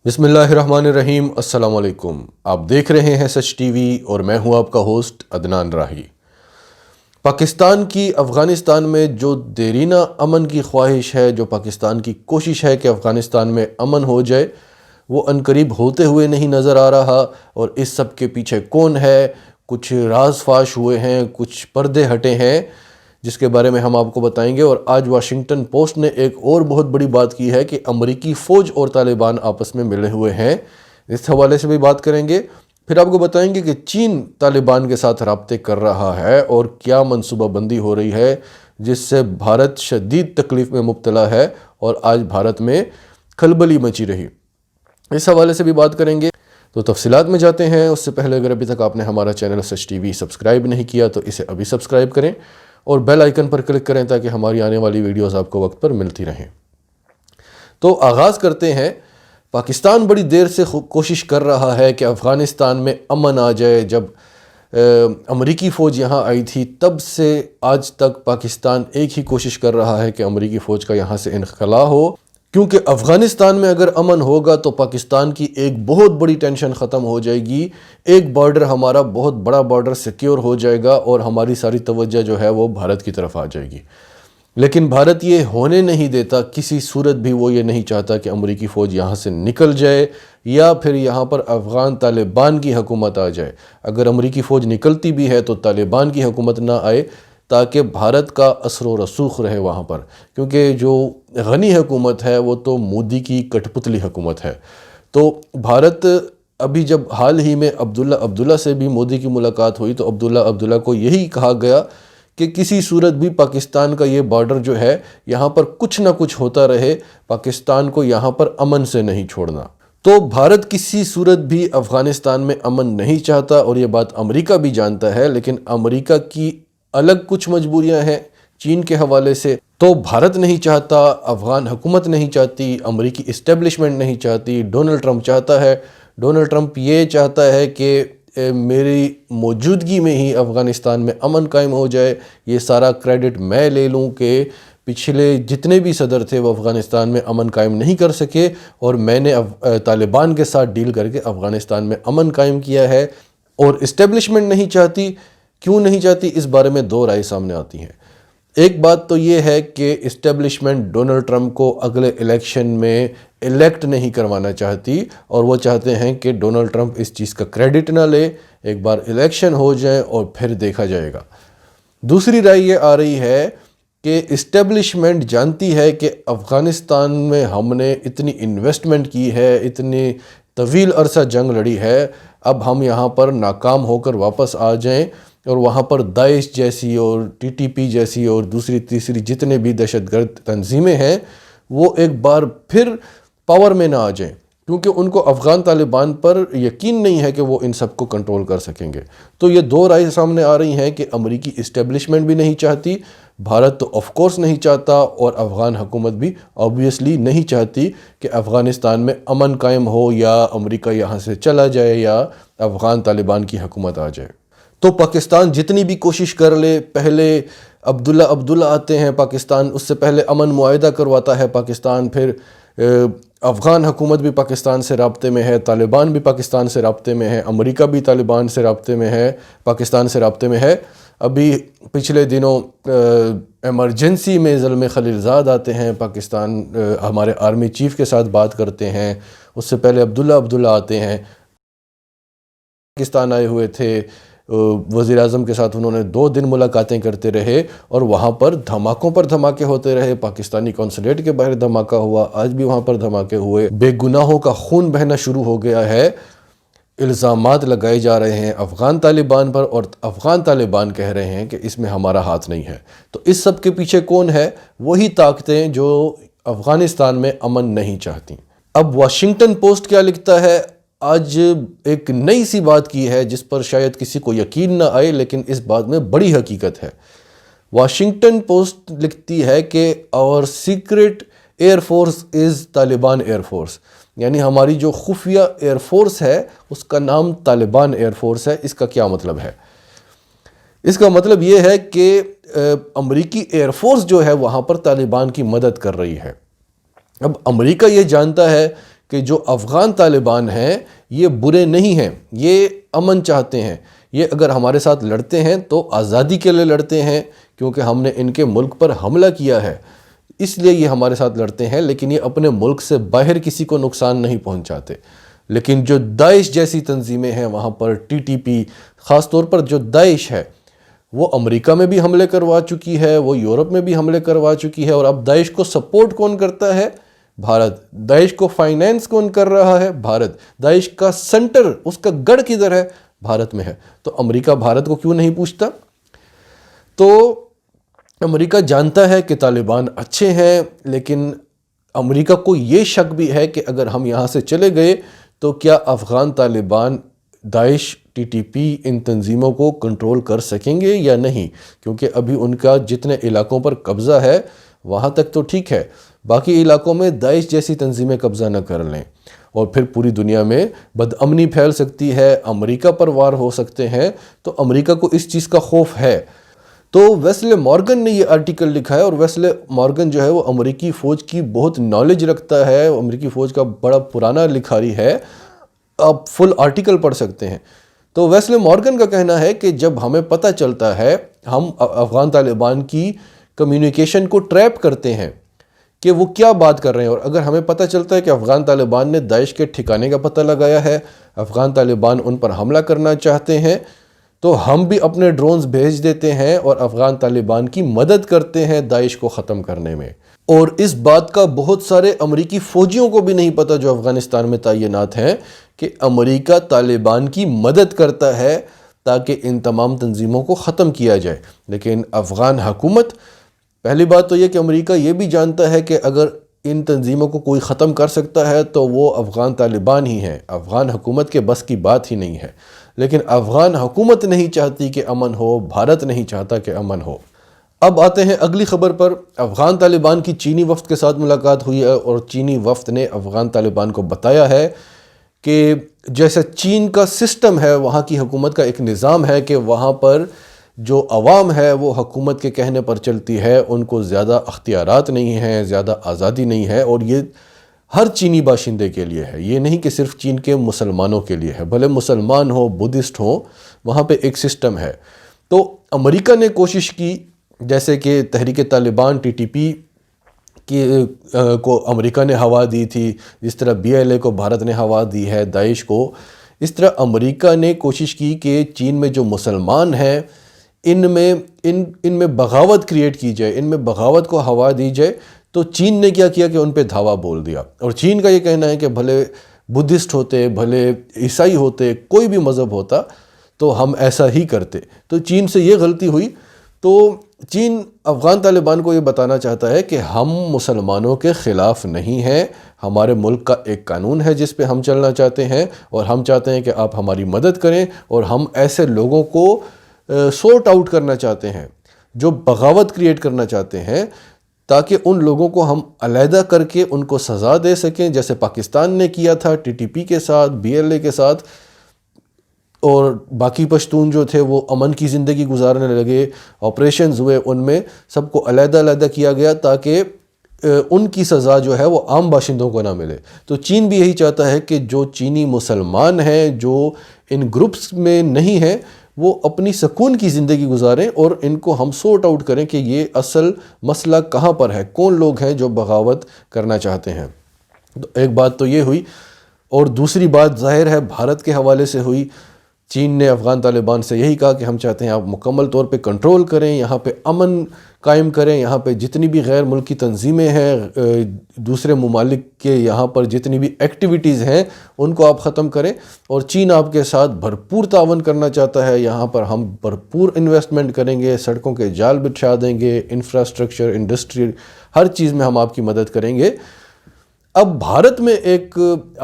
بسم اللہ الرحمن الرحیم۔ السلام علیکم، آپ دیکھ رہے ہیں سچ ٹی وی اور میں ہوں آپ کا ہوسٹ عدنان راہی۔ پاکستان کی افغانستان میں جو دیرینہ امن کی خواہش ہے، جو پاکستان کی کوشش ہے کہ افغانستان میں امن ہو جائے، وہ عنقریب ہوتے ہوئے نہیں نظر آ رہا۔ اور اس سب کے پیچھے کون ہے؟ کچھ راز فاش ہوئے ہیں، کچھ پردے ہٹے ہیں، جس کے بارے میں ہم آپ کو بتائیں گے۔ اور آج واشنگٹن پوسٹ نے ایک اور بہت بڑی بات کی ہے کہ امریکی فوج اور طالبان آپس میں ملے ہوئے ہیں، اس حوالے سے بھی بات کریں گے۔ پھر آپ کو بتائیں گے کہ چین طالبان کے ساتھ رابطے کر رہا ہے اور کیا منصوبہ بندی ہو رہی ہے، جس سے بھارت شدید تکلیف میں مبتلا ہے اور آج بھارت میں کھلبلی مچی رہی، اس حوالے سے بھی بات کریں گے۔ تو تفصیلات میں جاتے ہیں۔ اس سے پہلے اگر ابھی تک آپ نے ہمارا چینل سچ ٹی وی سبسکرائب نہیں کیا تو اسے ابھی سبسکرائب کریں اور بیل آئیکن پر کلک کریں تاکہ ہماری آنے والی ویڈیوز آپ کو وقت پر ملتی رہیں۔ تو آغاز کرتے ہیں۔ پاکستان بڑی دیر سے کوشش کر رہا ہے کہ افغانستان میں امن آ جائے۔ جب امریکی فوج یہاں آئی تھی تب سے آج تک پاکستان ایک ہی کوشش کر رہا ہے کہ امریکی فوج کا یہاں سے انخلا ہو، کیونکہ افغانستان میں اگر امن ہوگا تو پاکستان کی ایک بہت بڑی ٹینشن ختم ہو جائے گی، ایک بارڈر ہمارا بہت بڑا بارڈر سیکیور ہو جائے گا اور ہماری ساری توجہ جو ہے وہ بھارت کی طرف آ جائے گی۔ لیکن بھارت یہ ہونے نہیں دیتا، کسی صورت بھی وہ یہ نہیں چاہتا کہ امریکی فوج یہاں سے نکل جائے یا پھر یہاں پر افغان طالبان کی حکومت آ جائے۔ اگر امریکی فوج نکلتی بھی ہے تو طالبان کی حکومت نہ آئے تاکہ بھارت کا اثر و رسوخ رہے وہاں پر، کیونکہ جو غنی حکومت ہے وہ تو مودی کی کٹ پتلی حکومت ہے۔ تو بھارت ابھی جب حال ہی میں عبداللہ سے بھی مودی کی ملاقات ہوئی تو عبداللہ کو یہی کہا گیا کہ کسی صورت بھی پاکستان کا یہ بارڈر جو ہے یہاں پر کچھ نہ کچھ ہوتا رہے، پاکستان کو یہاں پر امن سے نہیں چھوڑنا۔ تو بھارت کسی صورت بھی افغانستان میں امن نہیں چاہتا اور یہ بات امریکہ بھی جانتا ہے، لیکن امریکہ کی الگ کچھ مجبوریاں ہیں چین کے حوالے سے۔ تو بھارت نہیں چاہتا، افغان حکومت نہیں چاہتی، امریکی اسٹیبلشمنٹ نہیں چاہتی، ڈونلڈ ٹرمپ چاہتا ہے۔ ڈونلڈ ٹرمپ یہ چاہتا ہے کہ میری موجودگی میں ہی افغانستان میں امن قائم ہو جائے، یہ سارا کریڈٹ میں لے لوں کہ پچھلے جتنے بھی صدر تھے وہ افغانستان میں امن قائم نہیں کر سکے اور میں نے طالبان کے ساتھ ڈیل کر کے افغانستان میں امن قائم کیا ہے۔ اور اسٹیبلشمنٹ نہیں چاہتی، کیوں نہیں چاہتی، اس بارے میں دو رائے سامنے آتی ہیں۔ ایک بات تو یہ ہے کہ اسٹیبلشمنٹ ڈونلڈ ٹرمپ کو اگلے الیکشن میں الیکٹ نہیں کروانا چاہتی اور وہ چاہتے ہیں کہ ڈونلڈ ٹرمپ اس چیز کا کریڈٹ نہ لے، ایک بار الیکشن ہو جائے اور پھر دیکھا جائے گا۔ دوسری رائے یہ آ رہی ہے کہ اسٹیبلشمنٹ جانتی ہے کہ افغانستان میں ہم نے اتنی انویسٹمنٹ کی ہے، اتنی طویل عرصہ جنگ لڑی ہے، اب ہم یہاں پر ناکام ہو کر واپس آ جائیں اور وہاں پر داعش جیسی اور ٹی ٹی پی جیسی اور دوسری تیسری جتنے بھی دہشت گرد تنظیمیں ہیں وہ ایک بار پھر پاور میں نہ آ جائیں، کیونکہ ان کو افغان طالبان پر یقین نہیں ہے کہ وہ ان سب کو کنٹرول کر سکیں گے۔ تو یہ دو رائے سامنے آ رہی ہیں کہ امریکی اسٹیبلشمنٹ بھی نہیں چاہتی، بھارت تو آف کورس نہیں چاہتا اور افغان حکومت بھی آبویسلی نہیں چاہتی کہ افغانستان میں امن قائم ہو یا امریکہ یہاں سے چلا جائے یا افغان طالبان کی حکومت آ جائے۔ تو پاکستان جتنی بھی کوشش کر لے، پہلے عبداللہ آتے ہیں پاکستان، اس سے پہلے امن معاہدہ کرواتا ہے پاکستان، پھر افغان حکومت بھی پاکستان سے رابطے میں ہے، طالبان بھی پاکستان سے رابطے میں ہے، امریکہ بھی طالبان سے رابطے میں ہے، پاکستان سے رابطے میں ہے۔ ابھی پچھلے دنوں ایمرجنسی میں زلمے خلیلزاد آتے ہیں پاکستان، ہمارے آرمی چیف کے ساتھ بات کرتے ہیں، اس سے پہلے عبداللہ آتے ہیں، پاکستان آئے ہوئے تھے، وزیر اعظم کے ساتھ انہوں نے 2 دن ملاقاتیں کرتے رہے اور وہاں پر دھماکوں پر دھماکے ہوتے رہے، پاکستانی قونصلیٹ کے باہر دھماکہ ہوا، آج بھی وہاں پر دھماکے ہوئے، بے گناہوں کا خون بہنا شروع ہو گیا ہے، الزامات لگائے جا رہے ہیں افغان طالبان پر اور افغان طالبان کہہ رہے ہیں کہ اس میں ہمارا ہاتھ نہیں ہے۔ تو اس سب کے پیچھے کون ہے؟ وہی طاقتیں جو افغانستان میں امن نہیں چاہتی۔ اب واشنگٹن پوسٹ کیا لکھتا ہے؟ آج ایک نئی سی بات کی ہے جس پر شاید کسی کو یقین نہ آئے، لیکن اس بات میں بڑی حقیقت ہے۔ واشنگٹن پوسٹ لکھتی ہے کہ اور secret air force is Taliban air force, یعنی ہماری جو خفیہ ایئر فورس ہے اس کا نام طالبان ایئر فورس ہے۔ اس کا کیا مطلب ہے؟ اس کا مطلب یہ ہے کہ امریکی ایئر فورس جو ہے وہاں پر طالبان کی مدد کر رہی ہے۔ اب امریکہ یہ جانتا ہے کہ جو افغان طالبان ہیں یہ برے نہیں ہیں، یہ امن چاہتے ہیں، یہ اگر ہمارے ساتھ لڑتے ہیں تو آزادی کے لیے لڑتے ہیں، کیونکہ ہم نے ان کے ملک پر حملہ کیا ہے اس لیے یہ ہمارے ساتھ لڑتے ہیں، لیکن یہ اپنے ملک سے باہر کسی کو نقصان نہیں پہنچاتے۔ لیکن جو داعش جیسی تنظیمیں ہیں وہاں پر TTP، خاص طور پر جو داعش ہے وہ امریکہ میں بھی حملے کروا چکی ہے، وہ یورپ میں بھی حملے کروا چکی ہے، اور اب داعش کو سپورٹ کون کرتا ہے؟ بھارت۔ داعش کو فائنینس کون کر رہا ہے؟ بھارت۔ داعش کا سنٹر، اس کا گڑھ کدھر ہے؟ بھارت میں ہے۔ تو امریکہ بھارت کو کیوں نہیں پوچھتا؟ تو امریکہ جانتا ہے کہ طالبان اچھے ہیں، لیکن امریکہ کو یہ شک بھی ہے کہ اگر ہم یہاں سے چلے گئے تو کیا افغان طالبان داعش TTP ان تنظیموں کو کنٹرول کر سکیں گے یا نہیں، کیونکہ ابھی ان کا جتنے علاقوں پر قبضہ ہے وہاں تک تو ٹھیک ہے، باقی علاقوں میں داعش جیسی تنظیمیں قبضہ نہ کر لیں اور پھر پوری دنیا میں بدامنی پھیل سکتی ہے، امریکہ پر وار ہو سکتے ہیں، تو امریکہ کو اس چیز کا خوف ہے۔ تو ویسلے مارگن نے یہ آرٹیکل لکھا ہے، اور ویسلے مارگن جو ہے وہ امریکی فوج کی بہت نالج رکھتا ہے، امریکی فوج کا بڑا پرانا لکھاری ہے، آپ فل آرٹیکل پڑھ سکتے ہیں۔ تو ویسلے مارگن کا کہنا ہے کہ جب ہمیں پتہ چلتا ہے، ہم افغان طالبان کی کمیونیکیشن کو ٹریپ کرتے ہیں کہ وہ کیا بات کر رہے ہیں، اور اگر ہمیں پتہ چلتا ہے کہ افغان طالبان نے داعش کے ٹھکانے کا پتہ لگایا ہے، افغان طالبان ان پر حملہ کرنا چاہتے ہیں، تو ہم بھی اپنے ڈرونز بھیج دیتے ہیں اور افغان طالبان کی مدد کرتے ہیں داعش کو ختم کرنے میں۔ اور اس بات کا بہت سارے امریکی فوجیوں کو بھی نہیں پتہ جو افغانستان میں تعینات ہیں کہ امریکہ طالبان کی مدد کرتا ہے تاکہ ان تمام تنظیموں کو ختم کیا جائے۔ لیکن افغان حکومت، پہلی بات تو یہ کہ امریکہ یہ بھی جانتا ہے کہ اگر ان تنظیموں کو کوئی ختم کر سکتا ہے تو وہ افغان طالبان ہی ہیں، افغان حکومت کے بس کی بات ہی نہیں ہے۔ لیکن افغان حکومت نہیں چاہتی کہ امن ہو، بھارت نہیں چاہتا کہ امن ہو۔ اب آتے ہیں اگلی خبر پر۔ افغان طالبان کی چینی وفد کے ساتھ ملاقات ہوئی ہے، اور چینی وفد نے افغان طالبان کو بتایا ہے کہ جیسا چین کا سسٹم ہے، وہاں کی حکومت کا ایک نظام ہے کہ وہاں پر جو عوام ہے وہ حکومت کے کہنے پر چلتی ہے، ان کو زیادہ اختیارات نہیں ہیں، زیادہ آزادی نہیں ہے، اور یہ ہر چینی باشندے کے لیے ہے، یہ نہیں کہ صرف چین کے مسلمانوں کے لیے ہے، بھلے مسلمان ہو، بدھسٹ ہو، وہاں پہ ایک سسٹم ہے۔ تو امریکہ نے کوشش کی، جیسے کہ تحریک طالبان TTP کو امریکہ نے ہوا دی تھی، جس طرح BLA کو بھارت نے ہوا دی ہے، داعش کو، اس طرح امریکہ نے کوشش کی کہ چین میں جو مسلمان ہیں ان میں بغاوت کریٹ کی جائے، ان میں بغاوت کو ہوا دی جائے۔ تو چین نے کیا کیا کہ ان پہ دھاوا بول دیا، اور چین کا یہ کہنا ہے کہ بھلے بدھسٹ ہوتے، بھلے عیسائی ہوتے، کوئی بھی مذہب ہوتا تو ہم ایسا ہی کرتے۔ تو چین سے یہ غلطی ہوئی۔ تو چین افغان طالبان کو یہ بتانا چاہتا ہے کہ ہم مسلمانوں کے خلاف نہیں ہیں، ہمارے ملک کا ایک قانون ہے جس پہ ہم چلنا چاہتے ہیں، اور ہم چاہتے ہیں کہ آپ ہماری مدد کریں، اور ہم ایسے لوگوں کو سورٹ آؤٹ کرنا چاہتے ہیں جو بغاوت کریٹ کرنا چاہتے ہیں، تاکہ ان لوگوں کو ہم علیحدہ کر کے ان کو سزا دے سکیں، جیسے پاکستان نے کیا تھا TTP کے ساتھ، BLA کے ساتھ، اور باقی پشتون جو تھے وہ امن کی زندگی گزارنے لگے، آپریشنز ہوئے، ان میں سب کو علیحدہ علیحدہ کیا گیا تاکہ ان کی سزا جو ہے وہ عام باشندوں کو نہ ملے۔ تو چین بھی یہی چاہتا ہے کہ جو چینی مسلمان ہیں، جو ان گروپس میں نہیں ہیں، وہ اپنی سکون کی زندگی گزاریں، اور ان کو ہم سورٹ آؤٹ کریں کہ یہ اصل مسئلہ کہاں پر ہے، کون لوگ ہیں جو بغاوت کرنا چاہتے ہیں۔ تو ایک بات تو یہ ہوئی، اور دوسری بات ظاہر ہے بھارت کے حوالے سے ہوئی۔ چین نے افغان طالبان سے یہی کہا کہ ہم چاہتے ہیں آپ مکمل طور پہ کنٹرول کریں، یہاں پہ امن قائم کریں، یہاں پہ جتنی بھی غیر ملکی تنظیمیں ہیں، دوسرے ممالک کے یہاں پر جتنی بھی ایکٹیویٹیز ہیں ان کو آپ ختم کریں، اور چین آپ کے ساتھ بھرپور تعاون کرنا چاہتا ہے، یہاں پر ہم بھرپور انویسٹمنٹ کریں گے، سڑکوں کے جال بچھا دیں گے، انفراسٹرکچر، انڈسٹری، ہر چیز میں ہم آپ کی مدد کریں گے۔ اب بھارت میں ایک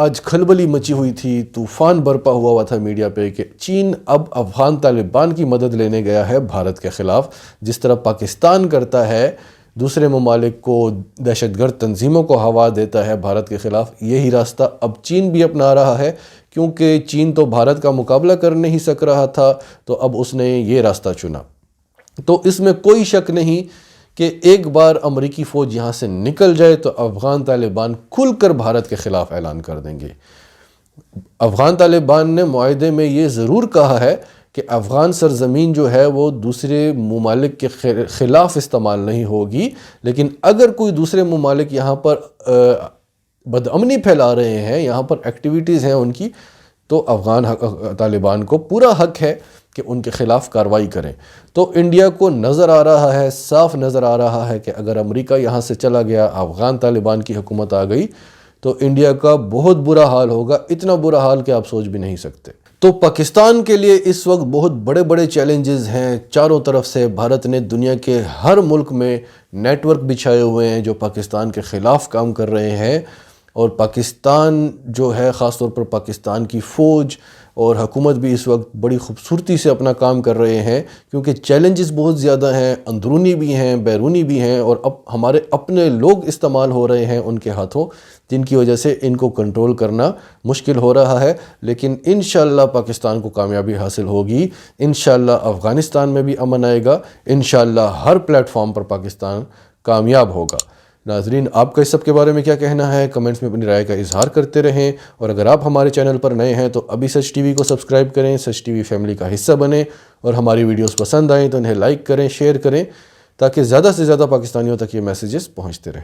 آج کھلبلی مچی ہوئی تھی، طوفان برپا ہوا تھا میڈیا پہ کہ چین اب افغان طالبان کی مدد لینے گیا ہے بھارت کے خلاف، جس طرح پاکستان کرتا ہے، دوسرے ممالک کو، دہشت گرد تنظیموں کو ہوا دیتا ہے بھارت کے خلاف، یہی راستہ اب چین بھی اپنا رہا ہے، کیونکہ چین تو بھارت کا مقابلہ کر نہیں سک رہا تھا، تو اب اس نے یہ راستہ چنا۔ تو اس میں کوئی شک نہیں کہ ایک بار امریکی فوج یہاں سے نکل جائے تو افغان طالبان کھل کر بھارت کے خلاف اعلان کر دیں گے۔ افغان طالبان نے معاہدے میں یہ ضرور کہا ہے کہ افغان سرزمین جو ہے وہ دوسرے ممالک کے خلاف استعمال نہیں ہوگی، لیکن اگر کوئی دوسرے ممالک یہاں پر بدامنی پھیلا رہے ہیں، یہاں پر ایکٹیویٹیز ہیں ان کی، تو افغان طالبان کو پورا حق ہے کہ ان کے خلاف کارروائی کریں۔ تو انڈیا کو نظر آ رہا ہے، صاف نظر آ رہا ہے کہ اگر امریکہ یہاں سے چلا گیا، افغان طالبان کی حکومت آ گئی، تو انڈیا کا بہت برا حال ہوگا، اتنا برا حال کہ آپ سوچ بھی نہیں سکتے۔ تو پاکستان کے لیے اس وقت بہت بڑے بڑے چیلنجز ہیں چاروں طرف سے۔ بھارت نے دنیا کے ہر ملک میں نیٹ ورک بچھائے ہوئے ہیں جو پاکستان کے خلاف کام کر رہے ہیں، اور پاکستان جو ہے، خاص طور پر پاکستان کی فوج اور حکومت بھی اس وقت بڑی خوبصورتی سے اپنا کام کر رہے ہیں، کیونکہ چیلنجز بہت زیادہ ہیں، اندرونی بھی ہیں، بیرونی بھی ہیں، اور اب ہمارے اپنے لوگ استعمال ہو رہے ہیں ان کے ہاتھوں، جن کی وجہ سے ان کو کنٹرول کرنا مشکل ہو رہا ہے۔ لیکن انشاءاللہ پاکستان کو کامیابی حاصل ہوگی، انشاءاللہ افغانستان میں بھی امن آئے گا، انشاءاللہ ہر پلیٹ فارم پر پاکستان کامیاب ہوگا۔ ناظرین، آپ کا اس سب کے بارے میں کیا کہنا ہے؟ کمنٹس میں اپنی رائے کا اظہار کرتے رہیں، اور اگر آپ ہمارے چینل پر نئے ہیں تو ابھی سچ ٹی وی کو سبسکرائب کریں، سچ ٹی وی فیملی کا حصہ بنیں، اور ہماری ویڈیوز پسند آئیں تو انہیں لائک کریں، شیئر کریں، تاکہ زیادہ سے زیادہ پاکستانیوں تک یہ میسیجز پہنچتے رہیں۔